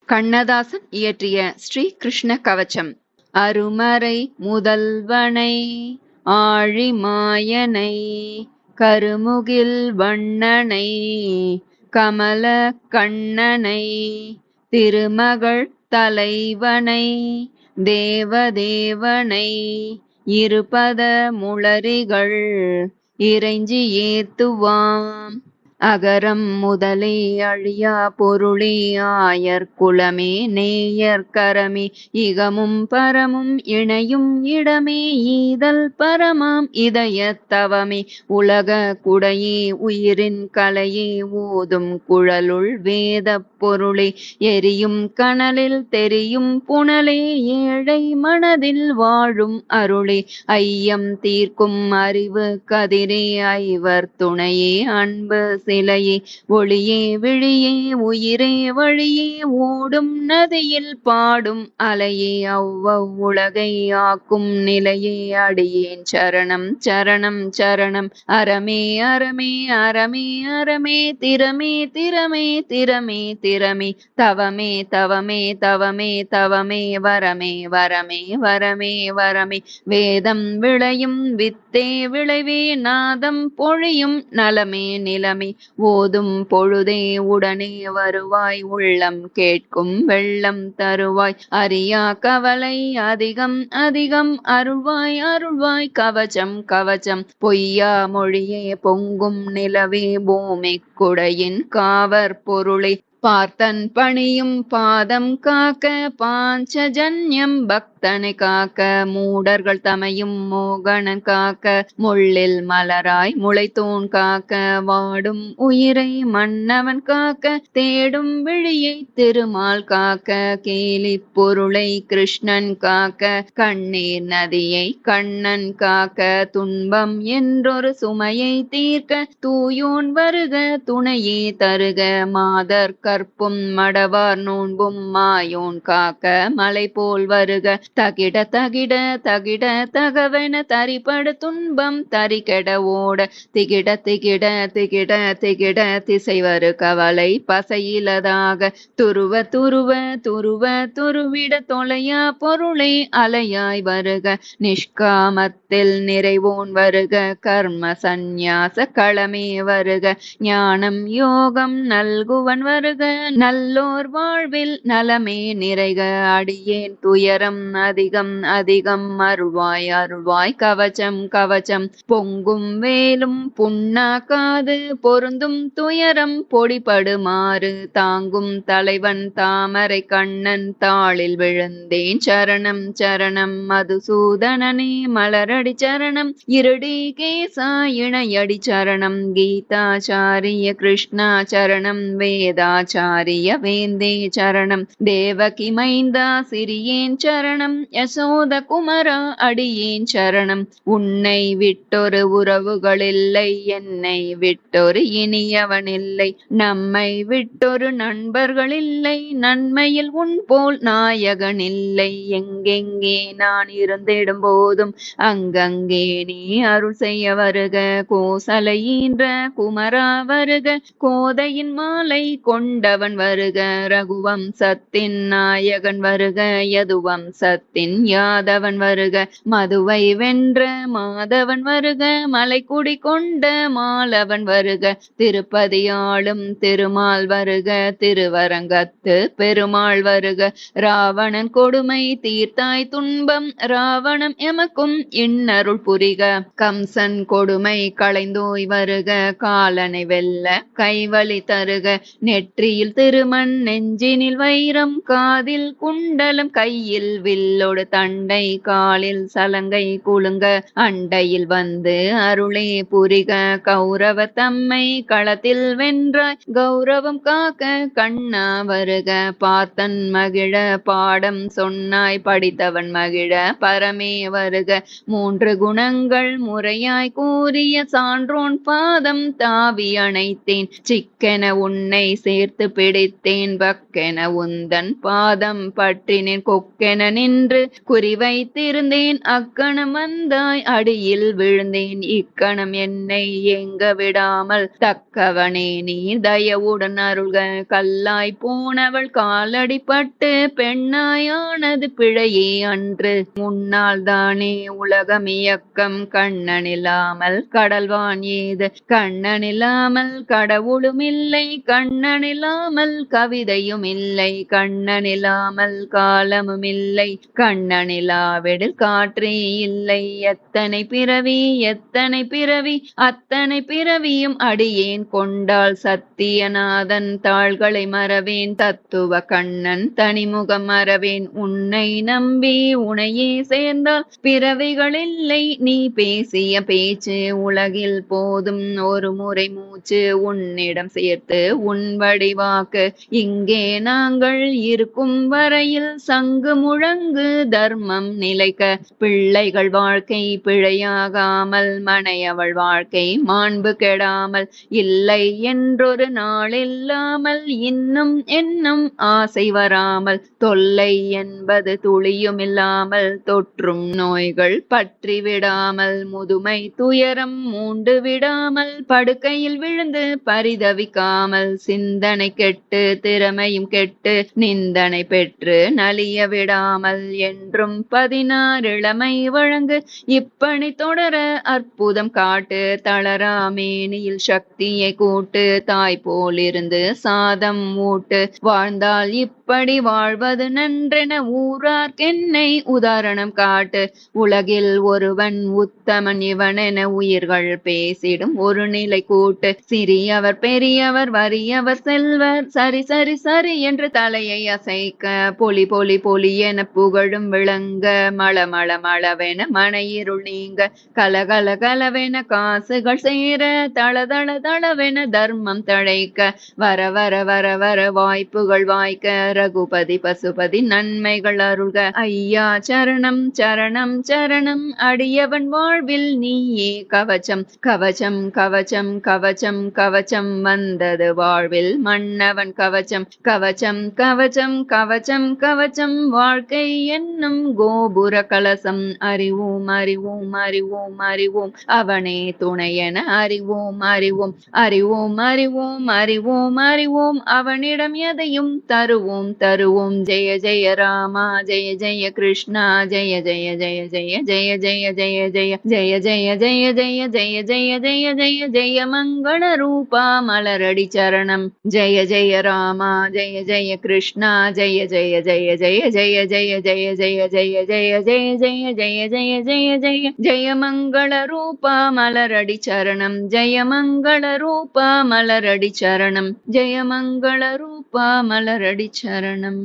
கண்ணதாசன் இயற்றிய ஸ்ரீ கிருஷ்ண கவசம். அருமறை முதல்வனை ஆழிமாயனை கருமுகில் வண்ணனை கமல கண்ணனை திருமகள் தலைவனை தேவதேவனை இருபத முளரிகள் இறைஞ்சி ஏத்துவாம். அகரம் முதலே அழியா பொருளே ஆயர் குலமே நேயர் கரமே இகமும் பரமும் இணையும் இடமே ஈதல் பரமாம் இதயத் தவமே உலக குடையே உயிரின் கலையே ஓதும் குழலுள் வேதப் பொருளே எரியும் கனலில் தெரியும் புனலே ஏழை மனதில் வாழும் அருளே ஐயம் தீர்க்கும் அறிவு கதிரே ஐவர் துணையே அன்பு சிலையே ஒளியே விழியே உயிரே வழியே ஓடும் நதியில் பாடும் அலையே அவ்வவ் உலகை ஆக்கும் நிலையே அடியேன் சரணம் சரணம் சரணம். அறமே அறமே அறமே அறமே திறமே திறமே திறமே திறமே தவமே தவமே தவமே தவமே வரமே வரமே வரமே வரமே வேதம் விளையும் வித்தே விளைவே நாதம் பொழியும் நலமே நிலமே ஓதும் பொழுதே உடனே வருவாய் உள்ளம் கேட்கும் வெள்ளம் தருவாய் அறியா கவலை அதிகம் அதிகம் அருள்வாய் அருள்வாய் கவசம் கவசம் பொய்யா மொழியே பொங்கும் நிலவே பூமி குடையின் காவர் பொருளை பார்த்தன் பணியும் பாதம் காக்க பாஞ்சஜன்யம் பக்தனை காக்க மூடர்கள் தமையும் மோகனன் காக்க முள்ளில் மலராய் முளைத்தோன் காக்க வாடும் உயிரை மன்னவன் காக்க தேடும் விழியை திருமால் காக்க கேலி பொருளை கிருஷ்ணன் காக்க கண்ணீர் நதியை கண்ணன் காக்க துன்பம் என்றொரு சுமையை தீர்க்க தூயோன் வருக துணையே தருக மாதர் கற்பும் மடவார் நோன்பும் மாயோன் காக்க மலை போல் வருக தகிட தகிட தகிட தகவென தரிபடு துன்பம் தரிகெட ஓட திகிட திகிட திகிட திகிட திசை வரு கவலை பசையிலதாக துருவ துருவ துருவ துருவிட தொலையா பொருளே அலையாய் வருக நிஷ்காமத்தில் நிறைவோன் வருக கர்ம சந்நியாச களமே வருக ஞானம் யோகம் நல்குவன் வருக நல்லோர் வாழ்வில் நலமே நிறைக அடியேன் துயரம் அதிகம் அதிகம் அருள்வாய் அருள்வாய் கவசம் கவசம் பொங்கும் வேலும் புண்ணாக்காது பொருந்தும் துயரம் பொடிபடுமாறு தாங்கும் தலைவன் தாமரை கண்ணன் தாளில் விழுந்தேன் சரணம் சரணம் மதுசூதனனே மலரடி சரணம் இருடி கேசா இணையடி சரணம் கீதாச்சாரிய கிருஷ்ணா சரணம் வேதாச்சாரிய வேந்தே சரணம் தேவகி மைந்தா சிறியேன் சரணம் யசோத குமரா அடியேன் சரணம் உன்னை விட்டொரு உறவுகளில்லை என்னை விட்டொரு இனியவனில்லை நம்மை விட்டொரு நண்பர்களில்லை நன்மையில் உன் போல் நாயகனில்லை எங்கெங்கே நான் இருந்திடும் போதும் அங்கங்கே நீ அருள் செய்ய வருக கோசலையின்ற குமரா வருக கோதையின் மாலை கொண்டவன் வருக ரகுவம்சத்தின் நாயகன் வருக யதுவம்சத்தின் யாதவன் வருக மதுவை வென்ற மாதவன் வருக மலைக்குடி கொண்ட மாலவன் வருக திருப்பதி ஆளும் திருமால் வருக திருவரங்கத்து பெருமாள் வருக ராவணன் கொடுமை தீர்த்தாய் துன்பம் ராவணம் எமக்கும் இன்னருள் புரிக கம்சன் கொடுமை களைந்தோய் வருக காலனை வெல்ல கைவழி தருக நெற்றியில் திருமண் நெஞ்சினில் வைரம் காதில் குண்டலம் கையில் வில்லோடு தண்டை காலில் சலங்கை குலுங்க அண்டையில் வந்து அருளே புரிக கௌரவ தம்மை களத்தில் வென்றாய் கௌரவம் காக்க கண்ணா வருக பார்த்தன் மகிழ பாடம் சொன்னாய் படித்தவன் மகிழ பரமே வருக மூன்று குணங்கள் முறையாய் கூறிய சான்றோன் பாதம் தாவி அணைத்தேன் சிக்கென உன்னை சேர்த்து பிடித்தேன் பக்கென உந்தன் பாதம் பற்றினேன் கொக்கென நின் நின்று குறிவைத்திருந்தேன் அக்கணம் வந்தாய் அடியில் விழுந்தேன் இக்கணம் என்னை எங்க விடாமல் தக்கவனே நீ தயவுடன் அருள்க கல்லாய் போனவள் காலடிப்பட்டு பெண்ணாயானது பிழையே அன்று முன்னால் தானே உலகமியக்கம் கண்ணனில்லாமல் கடல்வான் ஏது கண்ணனில்லாமல் கடவுளும் இல்லை கண்ணனில்லாமல் கவிதையும் இல்லை கண்ணனில்லாமல் காலமும் இல்லை கண்ணனில்லாவிடில் காற்றே இல்லை எத்தனை பிறவி அத்தனை பிறவியும் அடியேன் கொண்டால் சத்தியநாதன் தாள்களை மறவேன் தத்துவ கண்ணன் தனிமுகம் மறவேன் உன்னை நம்பி உனையே சேர்ந்தால் பிறவிகள் இல்லை நீ பேசிய பேச்சு உலகில் போதும் ஒரு முறை மூச்சு உன்னிடம் சேர்த்து உன் வடிவாக்கு இங்கே நாங்கள் இருக்கும் வரையில் சங்கு முழங்கு தர்மம் நிலைக்க பிள்ளைகள் வாழ்க்கை பிழையாகாமல் மனையவள் வாழ்க்கை மாண்பு கெடாமல் இல்லை என்றொரு நாளில்லாமல் இன்னும் என்னும் ஆசை வராமல் தொல்லை என்பது துளியுமில்லாமல் தொற்றும் நோய்கள் பற்றி விடாமல் முதுமை துயரம் மூண்டு விடாமல் படுக்கையில் விழுந்து பரிதவிக்காமல் சிந்தனை கெட்டு திறமையும் கெட்டு நிந்தனை பெற்று நலிய விடாமல் என்றும் 16 இளமை வழங்கு இப்பணி தொடர அற்புதம் காட்டு தளராமேனியில் சக்தியை கூட்டு தாய் போலிருந்து சாதம் ஊட்டு வாழ்ந்தால் இப்படி வாழ்வது நன்றென ஊரார்க்கென்னை உதாரணம் காட்டு உலகில் ஒருவன் உத்தமன் இவனென உயிர்கள் பேசிடும் ஒரு நிலை கூட்டு சிறியவர் பெரியவர் வறியவர் செல்வர் சரி சரி சரி என்று தலையை அசைக்க பொலி பொலி பொலி என புகழும் விளங்க மள மள மளவென மனையிருள் நீங்க கலகல கலவென காசுகள் சேர தளதள தளவென தர்மம் தழைக்க வர வர வர வர வாய்ப்புகள் வாய்க்க ரகுபதி பசுபதி நன்மைகள் அருள்க ஐயா சரணம் சரணம் சரணம் அடியவன் வாழ்வில் நீயே கவச்சம் கவச்சம் கவச்சம் கவச்சம் கவச்சம் வந்தது வாழ்வில் மன்னவன் கவச்சம் கவச்சம் கவச்சம் கவச்சம் கவச்சம் வாழ்க்கை என்னும் கோபுர கலசம் அறிவோம் அறிவோம் அறிவோம் அறிவோம் அவனே துணையென அறிவோம் அறிவோம் அறிவோம் அறிவோம் அறிவோம் அறிவோம் அவனிடம் எதையும் தருவோம் தருவோம் ஜெய ஜெய ராமா ஜெய ஜெய கிருஷ்ணா ஜெய ஜெய ஜெய ஜெய ஜெய ஜெய ஜெய ஜெய ஜெய ஜெய ஜெய ஜெய ஜெய ஜெய ஜெய ஜெய ஜெய மங்கள ரூபா மலரடி சரணம் ஜெய ஜெய ராமா ஜெய ஜெய கிருஷ்ணா ஜெய ஜெய ஜெய ஜெய ஜெய ஜெய ஜெய ஜெய ஜெய ஜெய ஜெய ஜெய ஜெய ஜெய ஜெய ஜெய ஜெய மங்கள ரூபா மலரடி சரணம் ஜெய மங்கள ரூபா மலரடி சரணம் ஜெய மங்கள ரூபா மலரடி சரணம்.